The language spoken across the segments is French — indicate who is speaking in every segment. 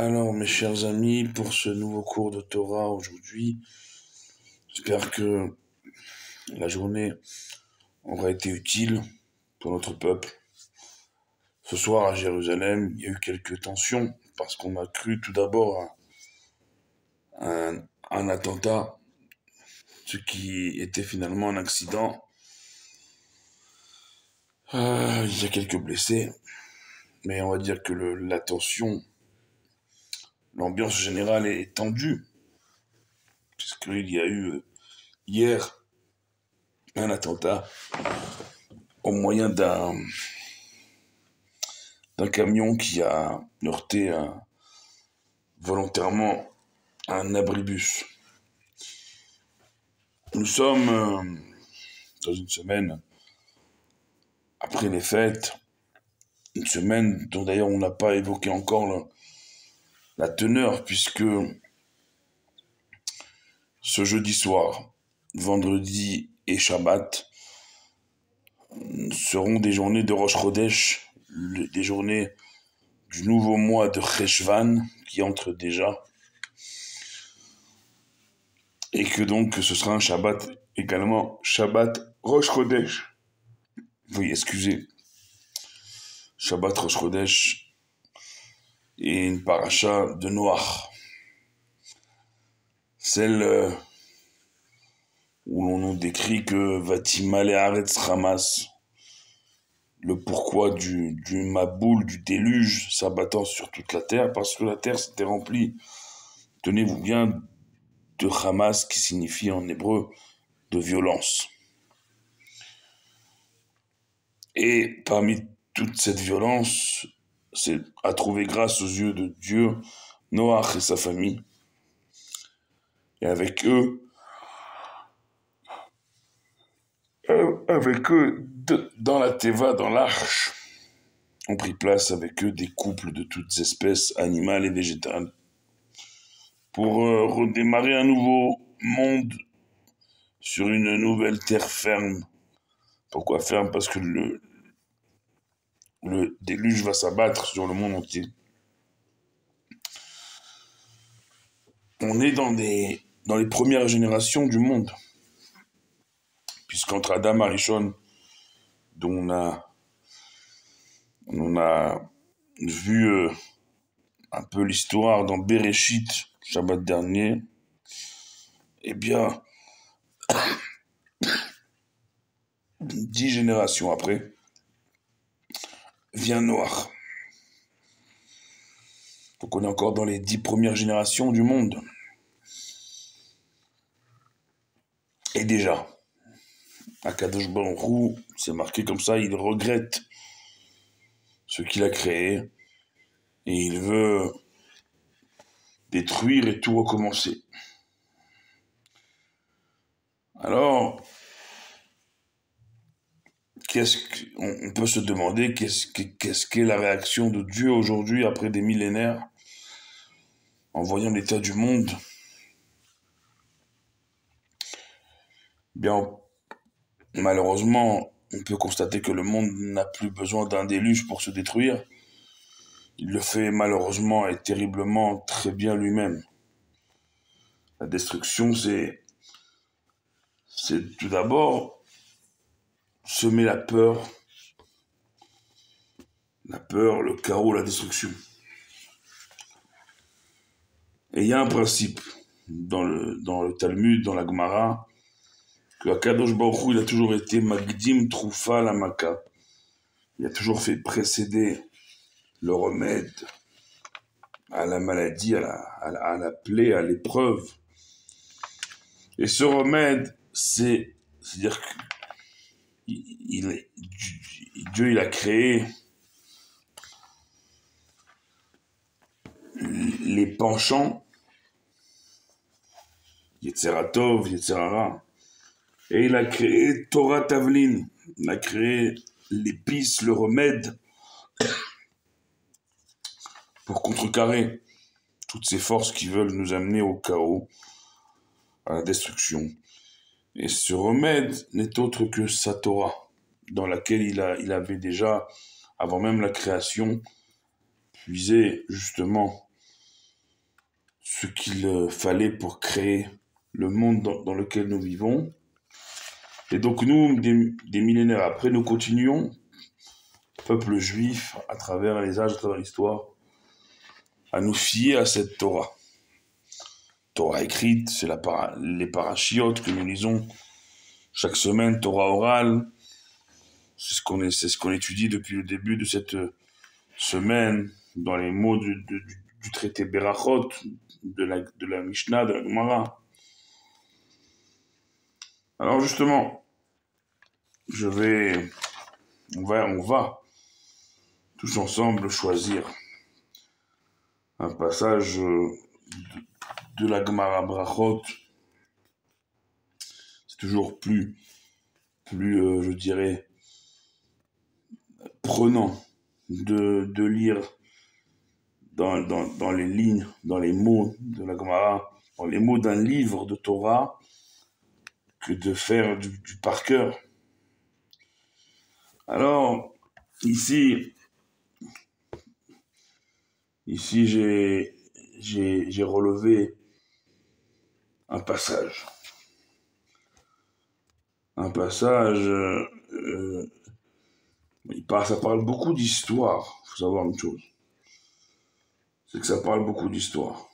Speaker 1: Alors, mes chers amis, pour ce nouveau cours de Torah aujourd'hui, j'espère que la journée aura été utile pour notre peuple. Ce soir à Jérusalem, il y a eu quelques tensions parce qu'on a cru tout d'abord à un attentat, ce qui était finalement un accident. Il y a quelques blessés, mais on va dire que la tension, l'ambiance générale est tendue, puisqu'il y a eu hier un attentat au moyen d'un camion qui a heurté volontairement un abribus. Nous sommes dans une semaine après les fêtes, une semaine dont d'ailleurs on n'a pas évoqué encore la teneur, puisque ce jeudi soir, vendredi et Shabbat seront des journées de Rosh Chodesh, des journées du nouveau mois de Cheshvan qui entre déjà, et que donc ce sera un Shabbat également, Shabbat Rosh Chodesh. Oui, excusez, Shabbat Rosh Chodesh et une paracha de Noach, celle où l'on nous décrit que Vatimale Haaretz Hamas, le pourquoi du Maboul, du déluge s'abattant sur toute la terre, parce que la terre s'était remplie, tenez-vous bien, de Hamas, qui signifie en hébreu de violence. Et parmi toute cette violence, c'est à trouver grâce aux yeux de Dieu, Noach et sa famille. Et avec eux, dans la Teva, dans l'arche, ont pris place avec eux des couples de toutes espèces animales et végétales pour redémarrer un nouveau monde sur une nouvelle terre ferme. Pourquoi ferme? Parce que le déluge va s'abattre sur le monde entier. On est dans les premières générations du monde, puisqu'entre Adam et Arishon, dont on a vu un peu l'histoire dans Bereshit, Shabbat dernier, eh bien, 10 générations après, vient Noach. Donc on est encore dans les 10 premières générations du monde. Et déjà, Akadosh Baruch Hu, c'est marqué comme ça, il regrette ce qu'il a créé et il veut détruire et tout recommencer. Alors, on peut se demander qu'est-ce qu'est la réaction de Dieu aujourd'hui après des millénaires en voyant l'état du monde. Bien, malheureusement, on peut constater que le monde n'a plus besoin d'un déluge pour se détruire. Il le fait malheureusement et terriblement très bien lui-même. La destruction, c'est tout d'abord semer la peur, le chaos, la destruction. Et il y a un principe dans le Talmud, dans la Gemara, que Akadosh Baruch Hu, il a toujours été Magdim Troufa la Maka. Il a toujours fait précéder le remède à la maladie, à la plaie, à l'épreuve. Et ce remède, c'est-à-dire que Dieu, il a créé les penchants, Yetzeratov, Yetzerara, et il a créé Torah Tavlin, il a créé l'épice, le remède, pour contrecarrer toutes ces forces qui veulent nous amener au chaos, à la destruction. Et ce remède n'est autre que sa Torah, dans laquelle il avait déjà, avant même la création, puisé justement ce qu'il fallait pour créer le monde dans lequel nous vivons. Et donc nous, des millénaires après, nous continuons, peuple juif, à travers les âges, à travers l'histoire, à nous fier à cette Torah. Torah écrite, c'est les parachiotes que nous lisons chaque semaine, Torah orale. C'est ce qu'on étudie depuis le début de cette semaine, dans les mots du traité Berachot, de la Mishnah, de la Gemara. Alors justement, on va tous ensemble choisir un passage de la Gemara Brachot. C'est toujours plus je dirais, prenant de lire dans les lignes, dans les mots de la Gemara, dans les mots d'un livre de Torah, que de faire du par cœur. Alors, ici j'ai relevé un passage. Ça parle beaucoup d'histoire. Il faut savoir une chose. C'est que ça parle beaucoup d'histoire.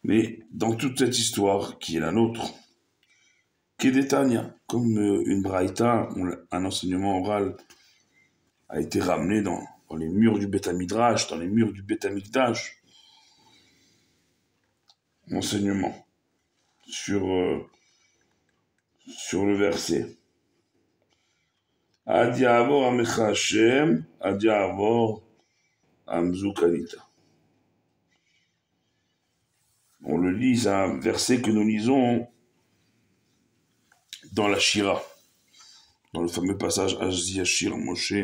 Speaker 1: Mais dans toute cette histoire qui est la nôtre, Kedetania, comme une braïta, un enseignement oral a été ramené dans les murs du Beth Midrash, dans les murs du Beth Amikdash, enseignement sur le verset. Adi avor amecha Hashem, adi avor amzu kanita. On le lit, c'est un verset que nous lisons dans la Shira, dans le fameux passage Azzi Ashir Moshe,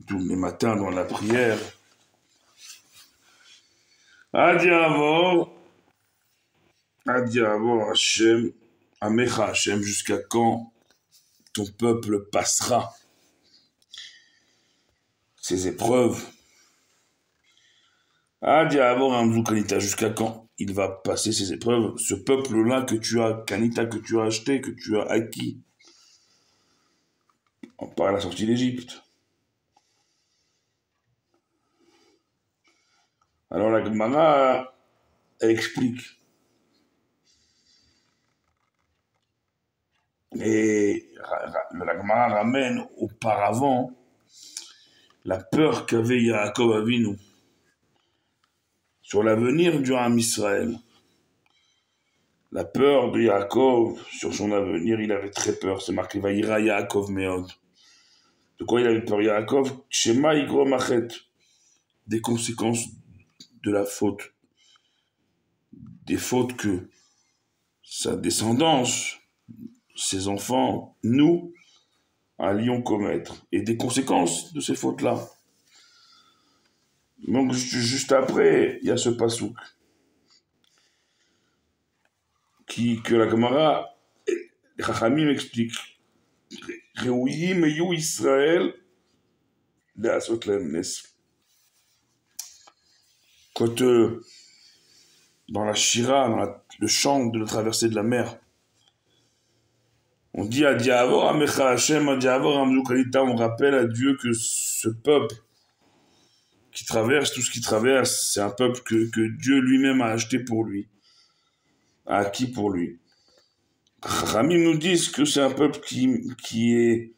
Speaker 1: tous les matins dans la prière. Adi avor Hashem, amecha Hashem, jusqu'à quand ton peuple passera ces épreuves. Adi avor amzu kanita, jusqu'à quand il va passer ces épreuves, ce peuple-là que tu as, kanita, que tu as acheté, que tu as acquis, par la sortie d'Égypte. Alors la Gemara, elle explique. Et la Gemara ramène auparavant la peur qu'avait Yaakov Avinu sur l'avenir du Ham Israël. La peur de Yaakov sur son avenir, il avait très peur. C'est marqué Vaïra Yaakov Meod. De quoi il avait peur Yaakov? Shema Igro Machet. Des conséquences de la faute. Des fautes que sa descendance, ses enfants, nous, allions commettre. Et des conséquences de ces fautes-là. Donc, juste après, il y a ce pasouk que la Gemara, les Chachamim explique. Reuyim yu Israël de Asot Nes. Quand dans la Shira, dans le chant de la traversée de la mer, on dit à Diavor, Amecha Hashem, à Diavor, Amzou Kalita, on rappelle à Dieu que ce peuple qui traverse tout ce qu'il traverse, c'est un peuple que Dieu lui-même a acheté pour lui, a acquis pour lui. Ramim nous disent que c'est un peuple qui est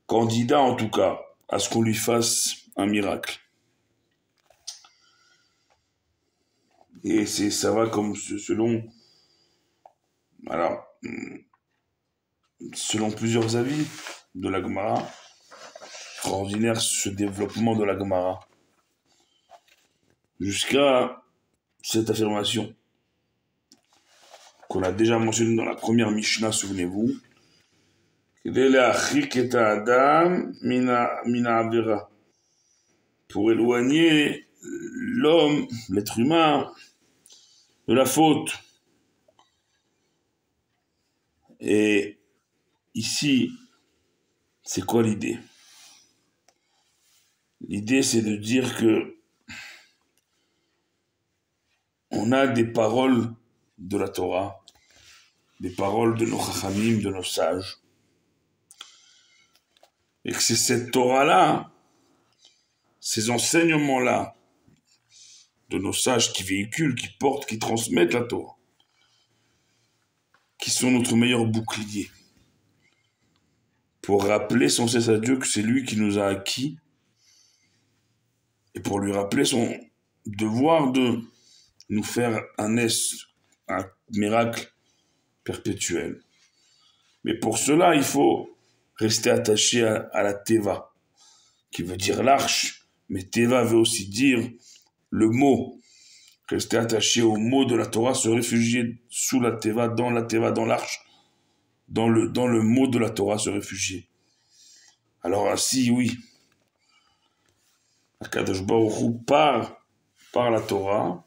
Speaker 1: candidat, en tout cas, à ce qu'on lui fasse un miracle. Et ça va comme selon plusieurs avis de la Gemara, extraordinaire ce développement de la Gemara, jusqu'à cette affirmation qu'on a déjà mentionnée dans la première Mishnah, souvenez-vous, pour éloigner l'homme, l'être humain, de la faute. Et ici, c'est quoi l'idée? L'idée, c'est de dire que on a des paroles de la Torah, des paroles de nos chachamim, de nos sages, et que c'est cette Torah-là, ces enseignements-là, de nos sages qui véhiculent, qui portent, qui transmettent la Torah, qui sont notre meilleur bouclier, pour rappeler sans cesse à Dieu que c'est lui qui nous a acquis, et pour lui rappeler son devoir de nous faire un miracle perpétuel. Mais pour cela, il faut rester attaché à la Teva, qui veut dire l'arche, mais Teva veut aussi dire le mot. Rester attaché au mot de la Torah, se réfugier sous la Teva, dans l'arche, dans le mot de la Torah, se réfugier. Alors ainsi, oui, Akadosh Baruch Hu, par la Torah,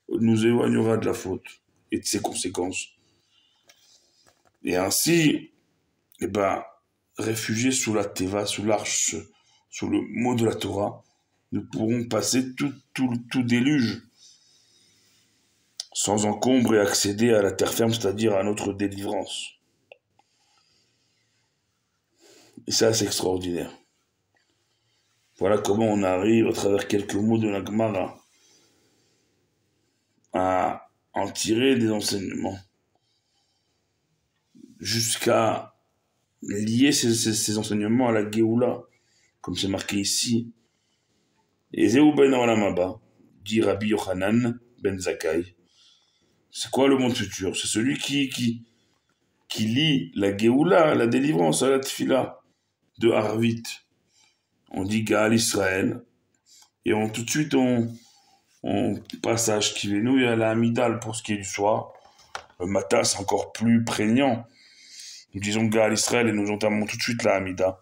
Speaker 1: nous éloignera de la faute et de ses conséquences. Et ainsi, réfugiés sous la Teva, sous l'arche, sous le mot de la Torah, nous pourrons passer tout déluge sans encombre et accéder à la terre ferme, c'est-à-dire à notre délivrance. Et ça, c'est extraordinaire. Voilà comment on arrive, à travers quelques mots de la Gemara, à en tirer des enseignements, jusqu'à lier ces enseignements à la Géoula, comme c'est marqué ici. Et Zéou ben Olam Haba, dit Rabbi Yochanan ben Zakkai. C'est quoi le monde futur? C'est celui qui lie la Géoula, la délivrance, à la Tfila de Harvit. On dit Gaal Israël, et tout de suite on passe à Ashkivenu et à la Hamidal pour ce qui est du soir. Le matin, c'est encore plus prégnant. Nous disons Gaal Israël et nous entamons tout de suite la Hamida.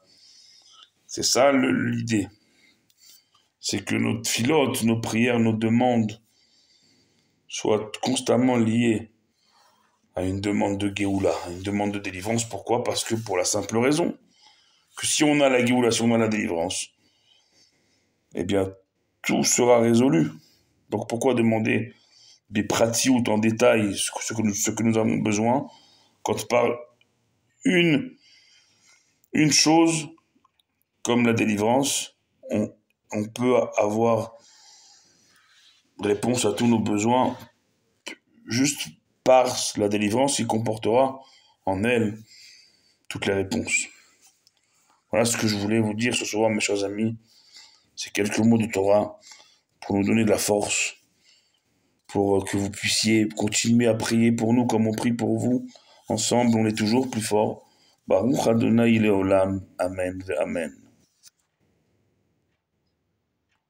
Speaker 1: C'est ça l'idée. C'est que notre filote, nos prières, nos demandes soient constamment liées à une demande de Géoula, à une demande de délivrance. Pourquoi? Parce que pour la simple raison que si on a la Géoula, si on a la délivrance, eh bien, tout sera résolu. Donc pourquoi demander des pratioutes en détail, ce que nous avons besoin, quand par une chose comme la délivrance, on peut avoir réponse à tous nos besoins juste par la délivrance qui comportera en elle toutes les réponses. Voilà ce que je voulais vous dire ce soir, mes chers amis. C'est quelques mots de Torah pour nous donner de la force, pour que vous puissiez continuer à prier pour nous comme on prie pour vous. Ensemble, on est toujours plus fort. Baruch Adonai Leolam. Amen ve Amen.